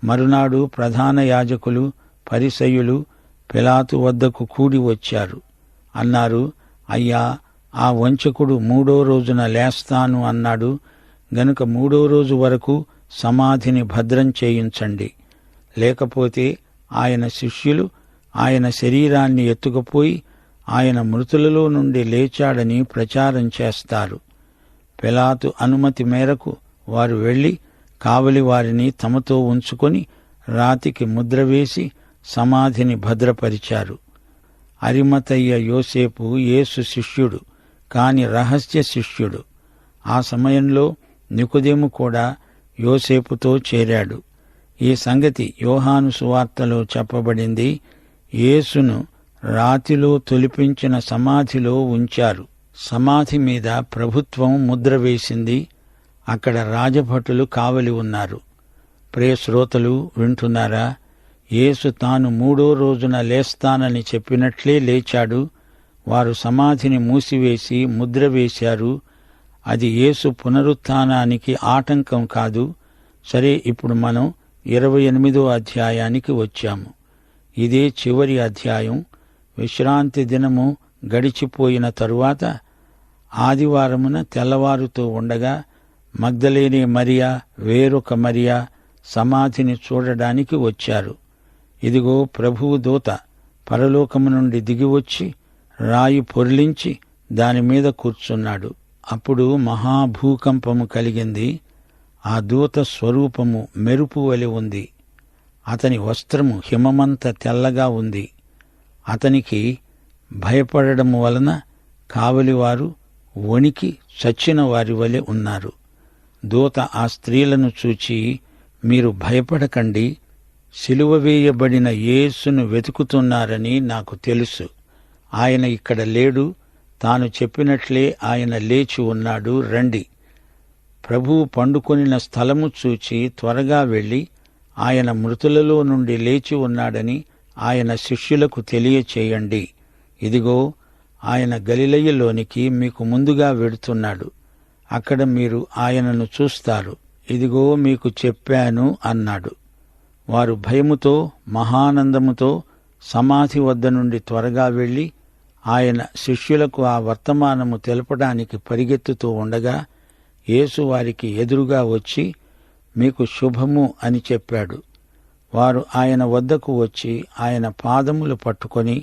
మరునాడు ప్రధాన యాజకులు, పరిసయ్యులు పిలాతు వద్దకు కూడి వచ్చారు. అన్నారు, అయ్యా, ఆ వంచకుడు 3వ రోజున లేస్తాను అన్నాడు గనుక 3వ రోజు వరకు సమాధిని భద్రం చేయించండి. లేకపోతే ఆయన శిష్యులు ఆయన శరీరాన్ని ఎత్తుకుపోయి ఆయన మృతులలో నుండి లేచాడని ప్రచారం చేస్తారు. పిలాతు అనుమతి మేరకు వారు వెళ్లి కావలి వారిని తమతో ఉంచుకొని రాతికి ముద్ర వేసి సమాధిని భద్రపరిచారు. అరిమతయ్య యోసేపు యేసు శిష్యుడు, కాని రహస్య శిష్యుడు. ఆ సమయంలో నికోదేము కూడా యోసేపుతో చేరాడు. ఈ సంగతి యోహాను సువార్తలో చెప్పబడింది. యేసును రాతిలో తొలిపించిన సమాధిలో ఉంచారు. సమాధి మీద ప్రభుత్వం ముద్ర వేసింది. అక్కడ రాజభటులు కావలి ఉన్నారు. ప్రియ శ్రోతలు వింటున్నారా? యేసు తాను 3వ రోజున లేస్తానని చెప్పినట్లే లేచాడు. వారు సమాధిని మూసివేసి ముద్ర వేశారు. అది యేసు పునరుత్థానానికి ఆటంకం కాదు. సరే, ఇప్పుడు మనం 28వ అధ్యాయానికి వచ్చాము. ఇదే చివరి అధ్యాయం. విశ్రాంతి దినము గడిచిపోయిన తరువాత ఆదివారమున తెల్లవారుతూ ఉండగా మగ్దలేనే మరియా, వేరొక మరియా సమాధిని చూడడానికి వచ్చారు. ఇదిగో, ప్రభువు దూత పరలోకము నుండి దిగివచ్చి రాయి పొర్లించి దానిమీద కూర్చున్నాడు. అప్పుడు మహాభూకంపము కలిగింది. ఆ దూత స్వరూపము మెరుపు వలె ఉంది. అతని వస్త్రము హిమమంత తెల్లగా ఉంది. అతనికి భయపడడం వలన కావలివారు వణికి చచ్చిన వారి వలె ఉన్నారు. దూత ఆ స్త్రీలను చూచి, మీరు భయపడకండి, సిలువ వేయబడిన యేసును వెతుకుతున్నారని నాకు తెలుసు. ఆయన ఇక్కడ లేడు. తాను చెప్పినట్లే ఆయన లేచి ఉన్నాడు. రండి. ప్రభువు పండుకొనిన స్థలము చూచి త్వరగా వెళ్లి ఆయన మృతులలో నుండి లేచి ఉన్నాడని ఆయన శిష్యులకు తెలియచేయండి. ఇదిగో, ఆయన గలిలయలోనికి మీకు ముందుగా వెడుతున్నాడు. అక్కడ మీరు ఆయనను చూస్తారు. ఇదిగో, మీకు చెప్పాను అన్నాడు. వారు భయముతో మహానందముతో సమాధి వద్ద నుండి త్వరగా వెళ్లి ఆయన శిష్యులకు ఆ వర్తమానము తెలపడానికి పరిగెత్తుతూ ఉండగా యేసు వారికి ఎదురుగా వచ్చి, మీకు శుభము అని చెప్పాడు. వారు ఆయన వద్దకు వచ్చి ఆయన పాదములు పట్టుకొని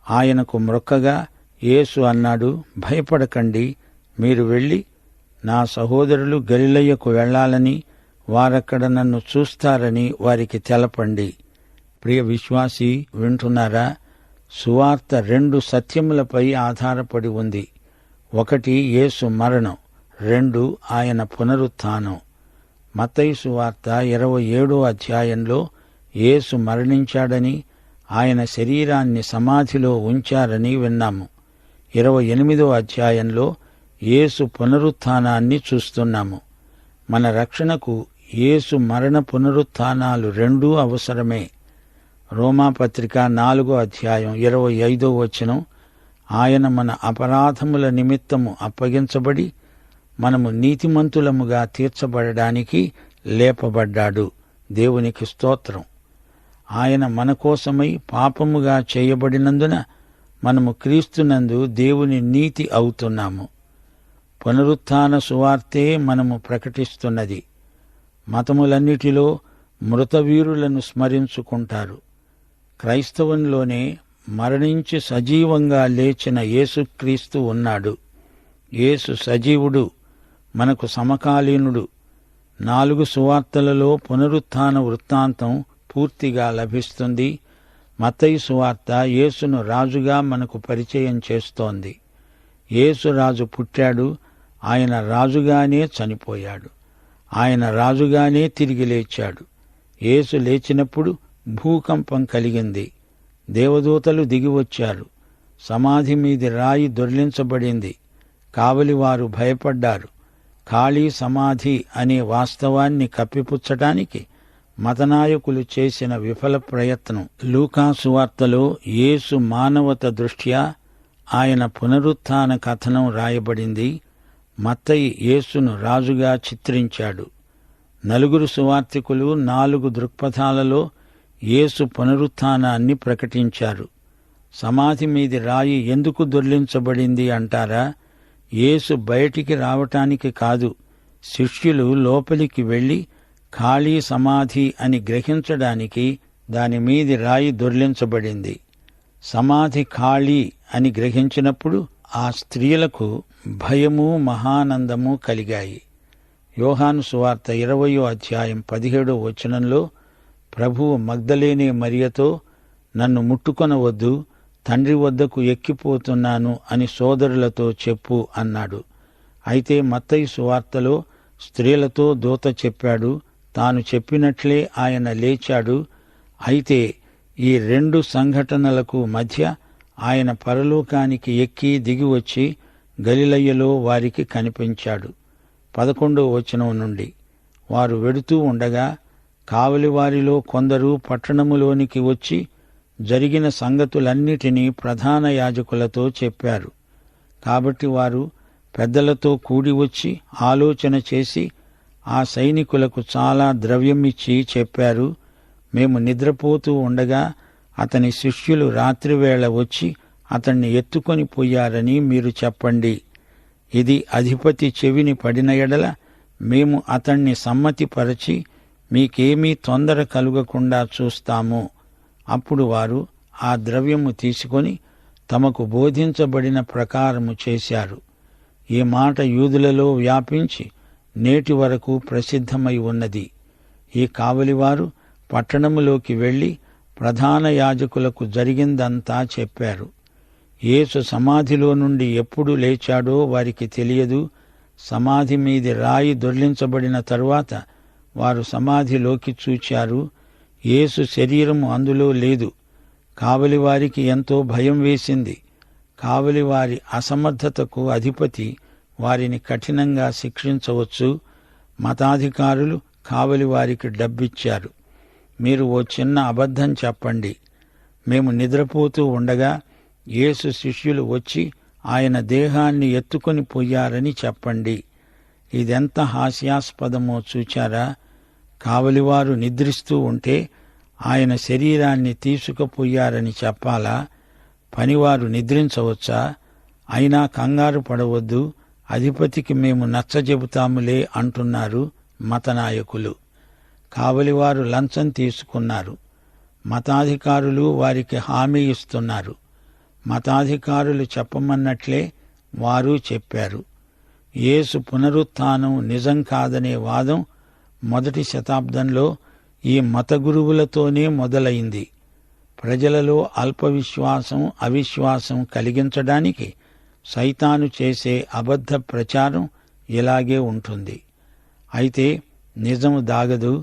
ఆయనకు మ్రొక్కగా యేసు అన్నాడు, భయపడకండి. మీరు వెళ్లి నా సహోదరులు గలిలయకు వెళ్లాలని, వారక్కడ నన్ను చూస్తారని వారికి తెలపండి. ప్రియ విశ్వాసీ, వింటున్నారా? సువార్త 2 సత్యములపై ఆధారపడి ఉంది. 1 యేసు మరణం, 2 ఆయన పునరుత్థానం. మత్తయి సువార్త 27వ అధ్యాయంలో యేసు మరణించాడని, ఆయన శరీరాన్ని సమాధిలో ఉంచారని విన్నాము. 28వ అధ్యాయంలో యేసు పునరుత్థానాన్ని చూస్తున్నాము. మన రక్షణకు యేసు మరణ పునరుత్థానాలు 2 అవసరమే. రోమాపత్రిక 4వ అధ్యాయం 25వ వచనం, ఆయన మన అపరాధముల నిమిత్తము అప్పగించబడి మనము నీతిమంతులముగా తీర్చబడడానికి లేపబడ్డాడు. దేవునికి స్తోత్రం. ఆయన మన కోసమై పాపముగా చేయబడినందున మనము క్రీస్తునందు దేవుని నీతి అవుతున్నాము. పునరుత్థాన సువార్తే మనము ప్రకటిస్తున్నది. మతములన్నిటిలో మృతవీరులను స్మరించుకుంటారు. క్రైస్తవంలోనే మరణించి సజీవంగా లేచిన యేసుక్రీస్తు ఉన్నాడు. యేసు సజీవుడు, మనకు సమకాలీనుడు. 4 సువార్తలలో పునరుత్థాన వృత్తాంతం పూర్తిగా లభిస్తుంది. మత్తయి సువార్త యేసును రాజుగా మనకు పరిచయం చేస్తోంది. యేసు రాజు పుట్టాడు, ఆయన రాజుగానే చనిపోయాడు, ఆయన రాజుగానే తిరిగి లేచాడు. యేసు లేచినప్పుడు భూకంపం కలిగింది. దేవదూతలు దిగివచ్చారు. సమాధి మీది రాయి దొర్లించబడింది. కావలివారు భయపడ్డారు. ఖాళీ సమాధి అనే వాస్తవాన్ని కప్పిపుచ్చటానికి మతనాయకులు చేసిన విఫల ప్రయత్నం. లూకా సువార్తలో యేసు మానవత దృష్ట్యా ఆయన పునరుత్థాన కథనం రాయబడింది. మత్తయి యేసును రాజుగా చిత్రించాడు. నలుగురు సువార్తికులు 4 దృక్పథాలలో యేసు పునరుత్థానాన్ని ప్రకటించారు. సమాధి మీది రాయి ఎందుకు దొర్లించబడింది అంటారా? యేసు బయటికి రావటానికి కాదు, శిష్యులు లోపలికి వెళ్లి ఖాళీ సమాధి అని గ్రహించడానికి దానిమీది రాయి దొర్లించబడింది. సమాధి ఖాళీ అని గ్రహించినప్పుడు ఆ స్త్రీలకు భయము, మహానందము కలిగాయి. యోహాను సువార్త 20వ అధ్యాయం 17వ వచనంలో ప్రభువు మగ్దలేనే మరియతో, నన్ను ముట్టుకొనవద్దు, తండ్రి వద్దకు ఎక్కిపోతున్నాను అని సోదరులతో చెప్పు అన్నాడు. అయితే మత్తయి సువార్తలో స్త్రీలతో దూత చెప్పాడు, తాను చెప్పినట్లే ఆయన లేచాడు. అయితే ఈ 2 సంఘటనలకు మధ్య ఆయన పరలోకానికి ఎక్కి దిగివచ్చి గలిలయలో వారికి కనిపించాడు. 11వ వచనం నుండి, వారు వెడుతూ ఉండగా కావలివారిలో కొందరు పట్టణములోనికి వచ్చి జరిగిన సంగతులన్నిటినీ ప్రధాన యాజకులతో చెప్పారు. కాబట్టి వారు పెద్దలతో కూడి వచ్చి ఆలోచన చేసి ఆ సైనికులకు చాలా ద్రవ్యమిచ్చి చెప్పారు, మేము నిద్రపోతూ ఉండగా అతని శిష్యులు రాత్రివేళ వచ్చి అతన్ని ఎత్తుకొని పోయారని మీరు చెప్పండి. ఇది అధిపతి చెవిని పడిన ఎడల మేము అతణ్ణి సమ్మతిపరచి మీకేమీ తొందర కలుగకుండా చూస్తాము. అప్పుడు వారు ఆ ద్రవ్యము తీసుకొని తమకు బోధించబడిన ప్రకారము చేశారు. ఈ మాట యూదులలో వ్యాపించి నేటి వరకు ప్రసిద్ధమై ఉన్నది. ఈ కావలివారు పట్టణములోకి వెళ్లి ప్రధాన యాజకులకు జరిగిందంతా చెప్పారు. యేసు సమాధిలో నుండి ఎప్పుడు లేచాడో వారికి తెలియదు. సమాధి మీది రాయి దొర్లించబడిన తరువాత వారు సమాధిలోకి చూచారు. యేసు శరీరము అందులో లేదు. కావలివారికి ఎంతో భయం వేసింది. కావలివారి అసమర్థతకు అధిపతి వారిని కఠినంగా శిక్షించవచ్చు. మతాధికారులు కావలివారికి డబ్బిచ్చారు. మీరు ఓ చిన్న అబద్ధం చెప్పండి. మేము నిద్రపోతూ ఉండగా యేసు శిష్యులు వచ్చి ఆయన దేహాన్ని ఎత్తుకొని పోయారని చెప్పండి. ఇదెంత హాస్యాస్పదమో చూచారా? కావలివారు నిద్రిస్తూ ఉంటే ఆయన శరీరాన్ని తీసుకుపోయారని చెప్పాలా? పనివారు నిద్రించవచ్చా? అయినా కంగారు పడవద్దు, అధిపతికి మేము నచ్చజెబుతాములే అంటున్నారు మతనాయకులు. కావలివారు లంచం తీసుకున్నారు. మతాధికారులు వారికి హామీ ఇస్తున్నారు. మతాధికారులు చెప్పమన్నట్లే వారు చెప్పారు. యేసు పునరుత్థానం నిజం కాదనే వాదం 1వ శతాబ్దంలో ఈ మత గురువులతోనే మొదలైంది. ప్రజలలో అల్పవిశ్వాసం, అవిశ్వాసం కలిగించడానికి సైతాను చేసే అబద్ధ ప్రచారం ఇలాగే ఉంటుంది. అయితే నిజం దాగదు,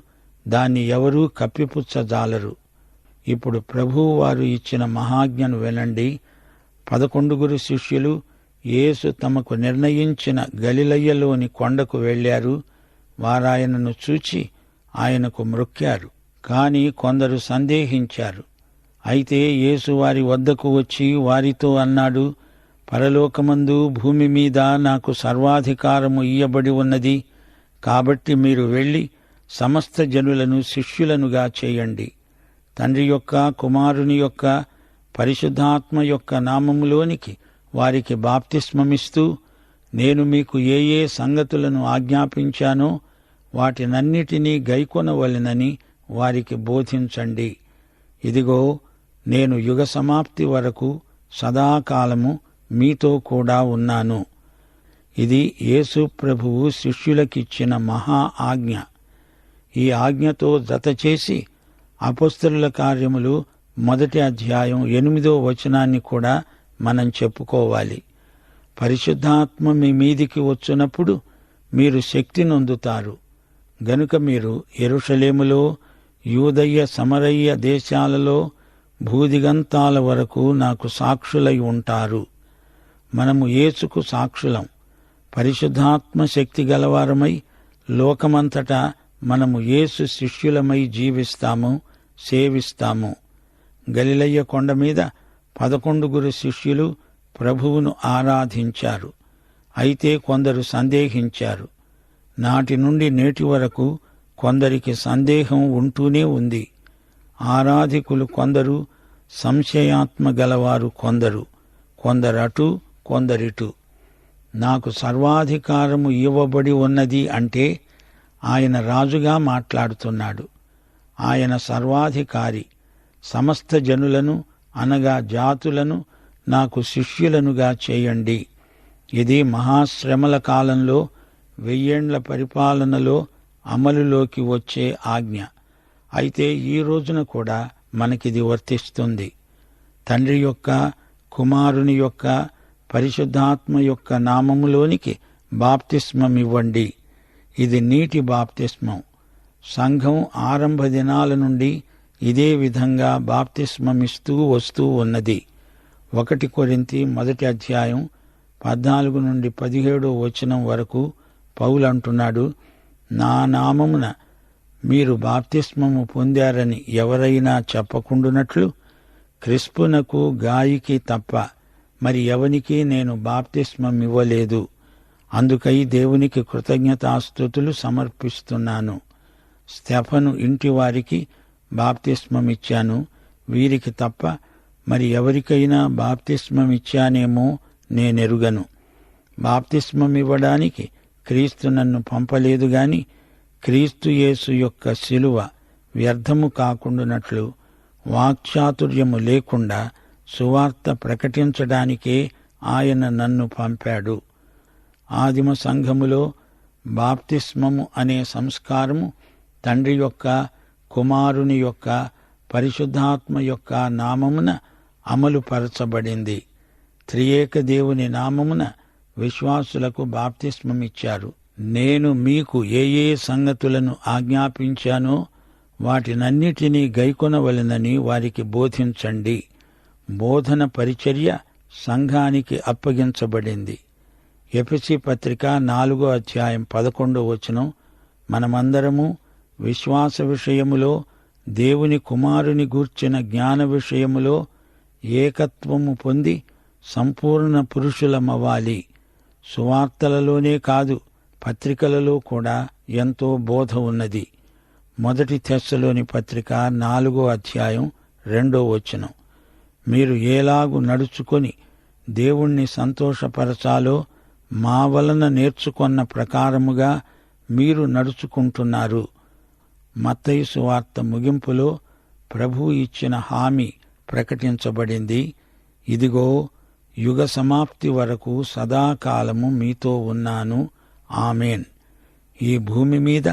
దాన్ని ఎవరూ కప్పిపుచ్చజాలరు. ఇప్పుడు ప్రభువు వారు ఇచ్చిన మహాజ్ఞను వినండి. 11 శిష్యులు యేసు తమకు నిర్ణయించిన గలిలయలోని కొండకు వెళ్లారు. వారాయనను చూచి ఆయనకు మ్రొక్కారు. కాని కొందరు సందేహించారు. అయితే యేసు వారి వద్దకు వచ్చి వారితో అన్నాడు, పరలోకమందు భూమి మీద నాకు సర్వాధికారము ఇయ్యబడి ఉన్నది. కాబట్టి మీరు వెళ్లి సమస్త జనులను శిష్యులనుగా చేయండి. తండ్రి యొక్క, కుమారుని యొక్క, పరిశుద్ధాత్మ యొక్క నామములోనికి వారికి బాప్తిస్మమిస్తూ నేను మీకు ఏ ఏ సంగతులను ఆజ్ఞాపించానో వాటినన్నిటినీ గైకొనవలెనని వారికి బోధించండి. ఇదిగో, నేను యుగ సమాప్తి వరకు సదాకాలము మీతో కూడా ఉన్నాను. ఇది యేసు ప్రభువు శిష్యులకిచ్చిన మహా ఆజ్ఞ. ఈ ఆజ్ఞతో జతచేసి అపొస్తలుల కార్యములు 1వ అధ్యాయం 8వ వచనాన్ని కూడా మనం చెప్పుకోవాలి. పరిశుద్ధాత్మ మీ మీదికి వచ్చునప్పుడు మీరు శక్తి నొందుతారు. గనుక మీరు యెరూషలేములో, యూదయ్య, సమరయ్య దేశాలలో భూదిగంతాల వరకు నాకు సాక్షులై ఉంటారు. మనము యేసుకు సాక్షులం. పరిశుద్ధాత్మ శక్తి గలవారమై లోకమంతటా మనము యేసు శిష్యులమై జీవిస్తాము, సేవిస్తాము. గలిలయ కొండ మీద 11 శిష్యులు ప్రభువును ఆరాధించారు. అయితే కొందరు సందేహించారు. నాటి నుండి నేటి వరకు కొందరికి సందేహం ఉంటూనే ఉంది. ఆరాధికులు కొందరు, సంశయాత్మ గలవారు కొందరు, కొందరటు కొందరిటు. నాకు సర్వాధికారము ఇవ్వబడి ఉన్నది అంటే ఆయన రాజుగా మాట్లాడుతున్నాడు. ఆయన సర్వాధికారి. సమస్త జనులను అనగా జాతులను నాకు శిష్యులనుగా చేయండి. ఇది మహాశ్రమల కాలంలో 1000 ఏండ్ల పరిపాలనలో అమలులోకి వచ్చే ఆజ్ఞ. అయితే ఈ రోజున కూడా మనకిది వర్తిస్తుంది. తండ్రి యొక్క, కుమారుని యొక్క, పరిశుద్ధాత్మ యొక్క నామములోనికి బాప్తిస్మమివ్వండి. ఇది నీటి బాప్తిస్మం. సంఘం ఆరంభ దినాల నుండి ఇదే విధంగా బాప్తిస్మమిస్తూ వస్తూ ఉన్నది. 1 కొరింథీ 1:14-17 వరకు పౌలు అంటున్నాడు, నా నామమున మీరు బాప్తిస్మము పొందారని ఎవరైనా చెప్పకుండునట్లు క్రిస్పునకు గాయికి తప్ప మరి ఎవనికీ నేను బాప్తిస్మమివ్వలేదు. అందుకై దేవునికి కృతజ్ఞతాస్తుతులు సమర్పిస్తున్నాను. స్తెఫను ఇంటివారికి బాప్తిస్మమిచ్చాను, వీరికి తప్ప మరి ఎవరికైనా బాప్తిస్మమిచ్చానేమో నేనెరుగను. బాప్తిస్మమివ్వడానికి క్రీస్తు నన్ను పంపలేదు గాని క్రీస్తు యేసు యొక్క శిలువ వ్యర్థము కాకుండానట్లు వాక్చాతుర్యము లేకుండా సువార్త ప్రకటించడానికే ఆయన నన్ను పంపాడు. ఆదిమ సంఘములో బాప్తిస్మము అనే సంస్కారము తండ్రి యొక్క, కుమారుని యొక్క, పరిశుద్ధాత్మ యొక్క నామమున అమలుపరచబడింది. త్రియేక దేవుని నామమున విశ్వాసులకు బాప్తిస్మమిచ్చారు. నేను మీకు ఏ సంగతులను ఆజ్ఞాపించానో వాటినన్నిటినీ గైకొనవలెనని వారికి బోధించండి. బోధన పరిచర్య సంఘానికి అప్పగించబడింది. ఎఫెసీ పత్రిక 4:11 మనమందరము విశ్వాస విషయములో, దేవుని కుమారుని గూర్చిన జ్ఞాన విషయములో ఏకత్వము పొంది సంపూర్ణ పురుషులమవ్వాలి. సువార్తలలోనే కాదు, పత్రికలలో కూడా ఎంతో బోధ ఉన్నది. 1 తెస్సలోని పత్రిక 4:2 మీరు ఏలాగు నడుచుకొని దేవుణ్ణి సంతోషపరచాలో మా వలన నేర్చుకొన్న ప్రకారముగా మీరు నడుచుకుంటున్నారు. మత్తయి సువార్త ముగింపులో ప్రభువు ఇచ్చిన హామీ ప్రకటించబడింది. ఇదిగో, యుగ సమాప్తి వరకు సదాకాలము మీతో ఉన్నాను. ఆమేన్. ఈ భూమి మీద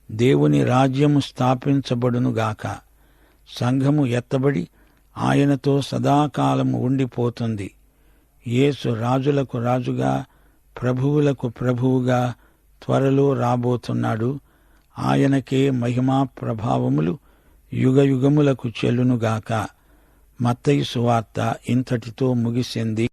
దేవుని రాజ్యము స్థాపించబడునుగాక. సంఘము ఎత్తబడి ఆయనతో సదాకాలము ఉండిపోతుంది. యేసు రాజులకు రాజుగా, ప్రభువులకు ప్రభువుగా త్వరలో రాబోతున్నాడు. ఆయనకే మహిమా ప్రభావములు యుగయుగములకు చెల్లునుగాక. మత్తయి సువార్త ఇంతటితో ముగిసింది.